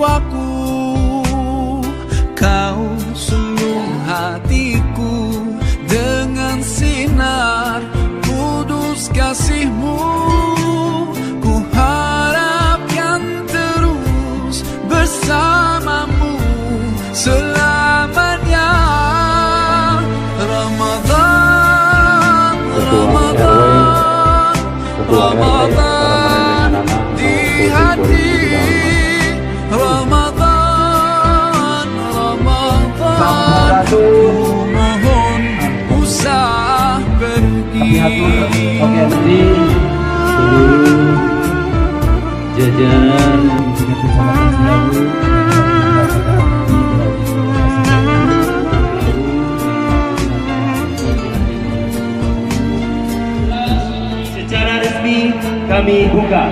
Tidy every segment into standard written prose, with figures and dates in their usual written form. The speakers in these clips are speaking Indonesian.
jiwaku, kau sungguh hatiku dengan sinar kudus kasihmu. Ku harapkan terus bersamamu selamanya. Ramadan, Ramadan, Ramadan di hati. Ramadan, Ramadan, ku mohon usah pergi. Oke, nanti seluruh jajaran dengan bersama secara resmi kami buka.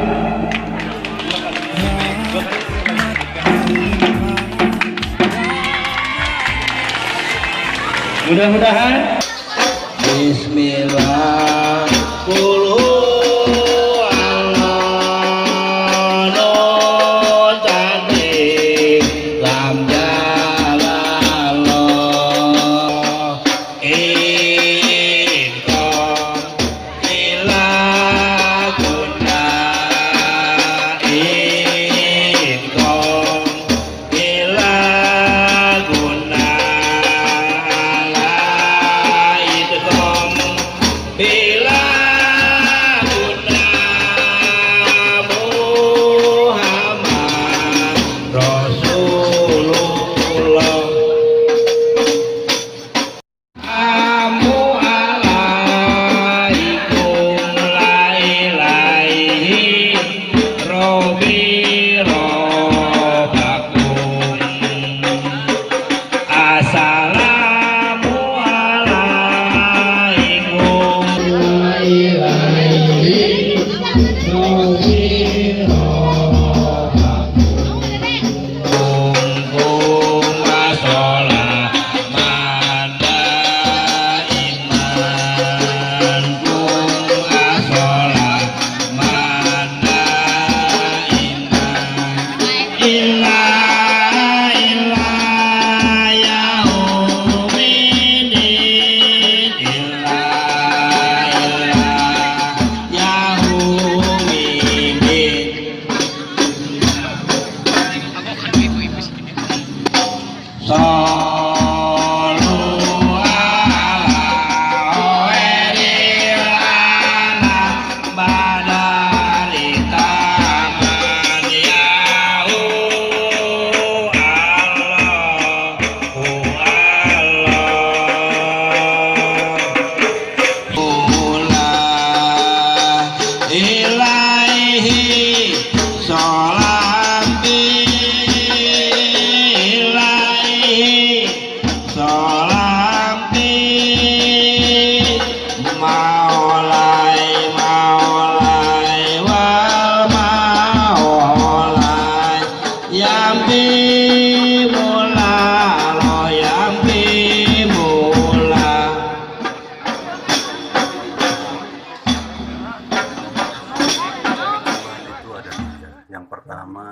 Mudah-mudahan Bismillah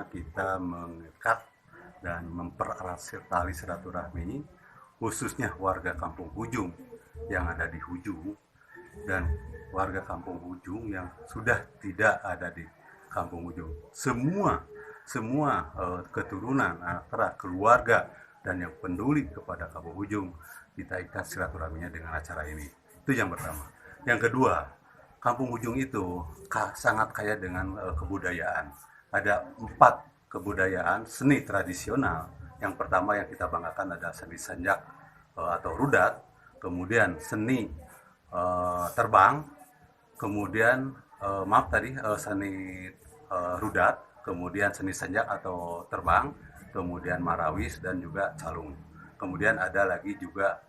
kita mengikat dan mempererat tali silaturahmi khususnya warga Kampung Hujung yang ada di Hujung dan warga Kampung Hujung yang sudah tidak ada di Kampung Hujung. Semua keturunan antara keluarga dan yang peduli kepada Kampung Hujung kita ikat silaturahminya dengan acara ini. Itu yang pertama. Yang kedua, Kampung Hujung itu sangat kaya dengan kebudayaan. Ada 4 kebudayaan seni tradisional. Yang pertama yang kita banggakan ada seni sanjak atau rudat, kemudian seni terbang, kemudian seni rudat, kemudian seni sanjak atau terbang, kemudian marawis dan juga calung. Kemudian ada lagi juga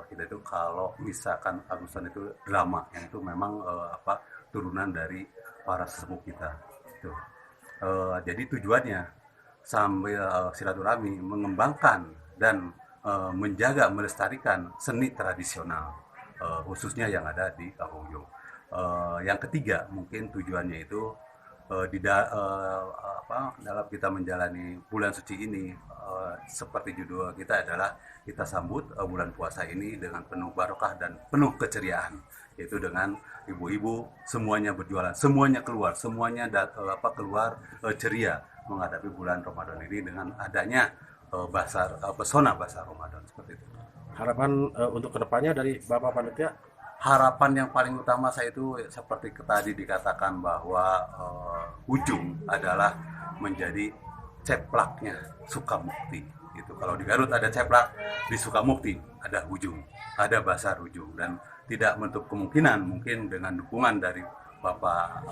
kita itu kalau misalkan Agusan itu drama, yang itu memang turunan dari para sesepuh kita. Jadi tujuannya sambil silaturahmi mengembangkan dan menjaga melestarikan seni tradisional khususnya yang ada di Kampung Hujung. Yang ketiga mungkin tujuannya itu dalam kita menjalani bulan suci ini, seperti judul kita adalah kita sambut bulan puasa ini dengan penuh barokah dan penuh keceriaan, yaitu dengan ibu-ibu semuanya berjualan, semuanya keluar, keluar ceria menghadapi bulan Ramadan ini dengan adanya pesona basar Ramadan seperti itu. Harapan untuk kedepannya dari Bapak Panitia? Harapan yang paling utama saya itu seperti tadi dikatakan bahwa ujung adalah menjadi ceplaknya Sukamukti. Itu kalau di Garut ada ceplak, di Sukamukti ada ujung, ada basar ujung, dan tidak menutup kemungkinan mungkin dengan dukungan dari Bapak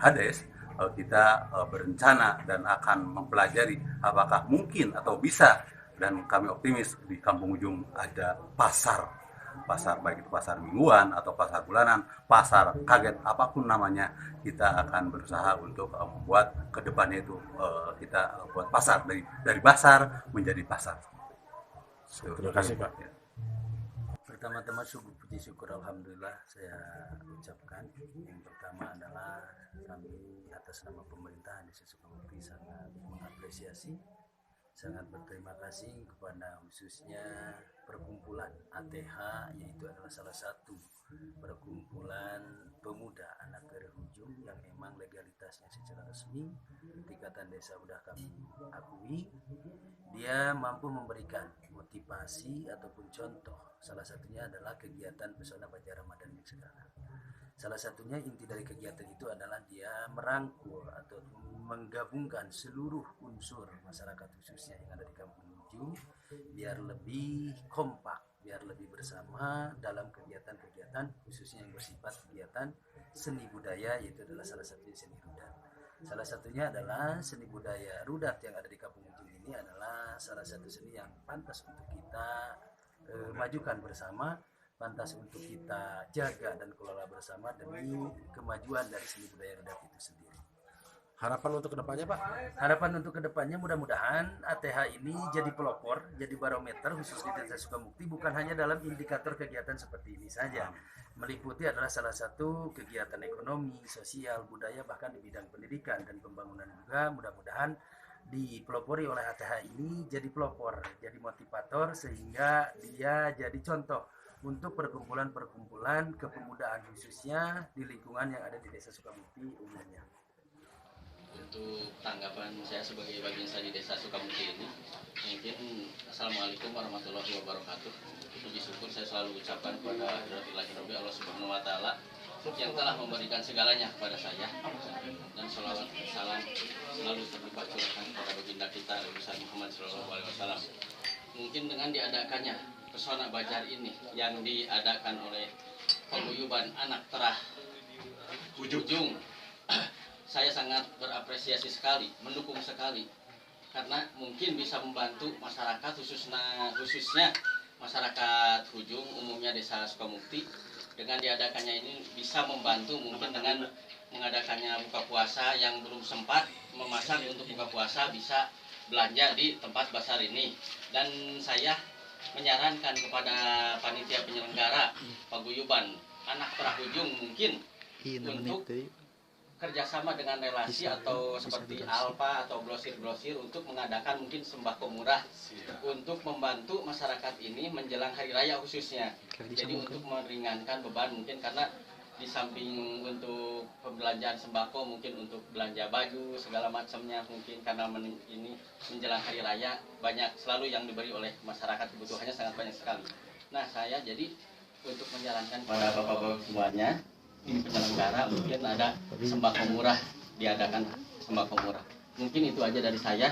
Hades kita berencana dan akan mempelajari apakah mungkin atau bisa, dan kami optimis di Kampung Ujung ada pasar baik itu pasar mingguan atau pasar bulanan, pasar kaget, apapun namanya, kita akan berusaha untuk membuat kedepannya itu kita buat pasar dari pasar menjadi pasar. Terima kasih Pak. Ya. Pertama-tama puji syukur alhamdulillah saya ucapkan. Yang pertama adalah kami atas nama pemerintahan Desa Sukamukti sangat mengapresiasi, sangat berterima kasih kepada khususnya perkumpulan ATH, yaitu adalah salah satu perkumpulan pemuda anak dari Ujung yang memang legalitasnya secara resmi tingkatan desa sudah kami akui. Dia mampu memberikan motivasi ataupun contoh, salah satunya adalah kegiatan pesona baca Ramadan yang sekarang. Salah satunya inti dari kegiatan itu adalah dia merangkul atau menggabungkan seluruh unsur masyarakat khususnya yang ada di Kampung Ujung biar lebih kompak, biar lebih bersama dalam kegiatan-kegiatan khususnya yang bersifat kegiatan seni budaya, yaitu adalah salah satunya seni rudat. Salah satunya adalah seni budaya rudat yang ada di Kampung Ujung ini adalah salah satu seni yang pantas untuk kita majukan bersama, pantas untuk kita jaga dan kelola bersama demi kemajuan dari seni budaya rudat itu sendiri. Harapan untuk kedepannya Pak? Harapan untuk kedepannya mudah-mudahan ATH ini jadi pelopor, jadi barometer khusus di Desa Sukamukti, bukan hanya dalam indikator kegiatan seperti ini saja. Meliputi adalah salah satu kegiatan ekonomi, sosial, budaya, bahkan di bidang pendidikan dan pembangunan juga. Mudah-mudahan dipelopori oleh ATH ini jadi pelopor, jadi motivator, sehingga dia jadi contoh untuk perkumpulan-perkumpulan kepemudaan khususnya di lingkungan yang ada di Desa Sukamukti umumnya. Untuk tanggapan saya sebagai bagian di Desa Sukamukti ini, mungkin Assalamualaikum warahmatullahi wabarakatuh. Puji syukur saya selalu ucapkan kepada Hadratillahi Rabbi Allah Subhanahu wa Ta'ala yang telah memberikan segalanya kepada saya, dan sholawat salam selalu terlimpah curahkan kepada baginda kita Nabi Muhammad SAW. Mungkin dengan diadakannya pesona bajar ini yang diadakan oleh paguyuban anak terah Ujung, saya sangat berapresiasi sekali, mendukung sekali, karena mungkin bisa membantu masyarakat khususnya masyarakat Ujung umumnya Desa Sukamukti. Dengan diadakannya ini bisa membantu mungkin dengan mengadakannya buka puasa yang belum sempat memasak untuk buka puasa bisa belanja di tempat basar ini. Dan saya menyarankan kepada panitia penyelenggara paguyuban anak terah Ujung mungkin untuk kerjasama dengan relasi atau seperti Alfa atau glosir-glosir untuk mengadakan mungkin sembako murah untuk membantu masyarakat ini menjelang hari raya khususnya. Jadi untuk meringankan beban mungkin, karena di samping untuk pembelanjaan sembako mungkin untuk belanja baju segala macamnya, mungkin karena ini menjelang hari raya banyak selalu yang diberi oleh masyarakat, kebutuhannya sangat banyak sekali. Nah, saya jadi untuk menyarankan kepada bapak-bapak semuanya, ini penyelenggara mungkin ada sembako murah, diadakan sembako murah. Mungkin itu aja dari saya.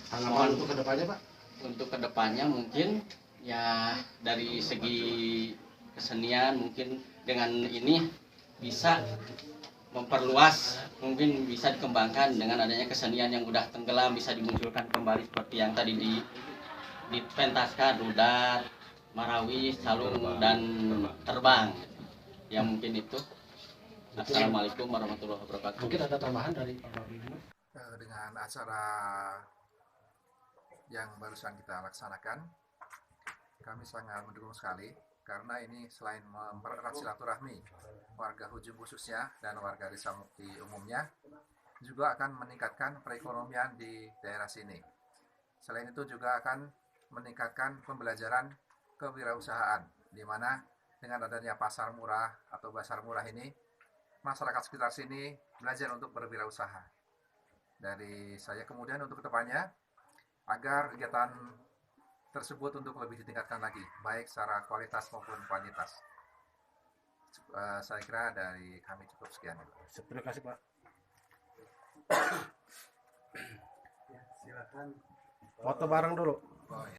Harapan untuk kedepannya Pak? Untuk kedepannya mungkin ya dari segi kesenian mungkin dengan ini bisa memperluas, mungkin bisa dikembangkan dengan adanya kesenian yang udah tenggelam, bisa dimunculkan kembali seperti yang tadi dipentaskan, rudat, marawis, calung, dan terbang. Ya mungkin itu. Assalamualaikum warahmatullahi wabarakatuh. Mungkin ada tambahan dari Pak Ibu? Dengan acara yang barusan kita laksanakan, kami sangat mendukung sekali karena ini selain mempererat silaturahmi warga Hujung khususnya dan warga Desa Mukti umumnya, juga akan meningkatkan perekonomian di daerah sini. Selain itu juga akan meningkatkan pembelajaran kewirausahaan, di mana dengan adanya pasar murah atau bazar murah ini, masyarakat sekitar sini belajar untuk berwirausaha. Dari saya kemudian untuk kedepannya, agar kegiatan tersebut untuk lebih ditingkatkan lagi, baik secara kualitas maupun kuantitas. Saya kira dari kami cukup sekian. Terima kasih Pak. Silakan. Foto bareng dulu. Oh, ya.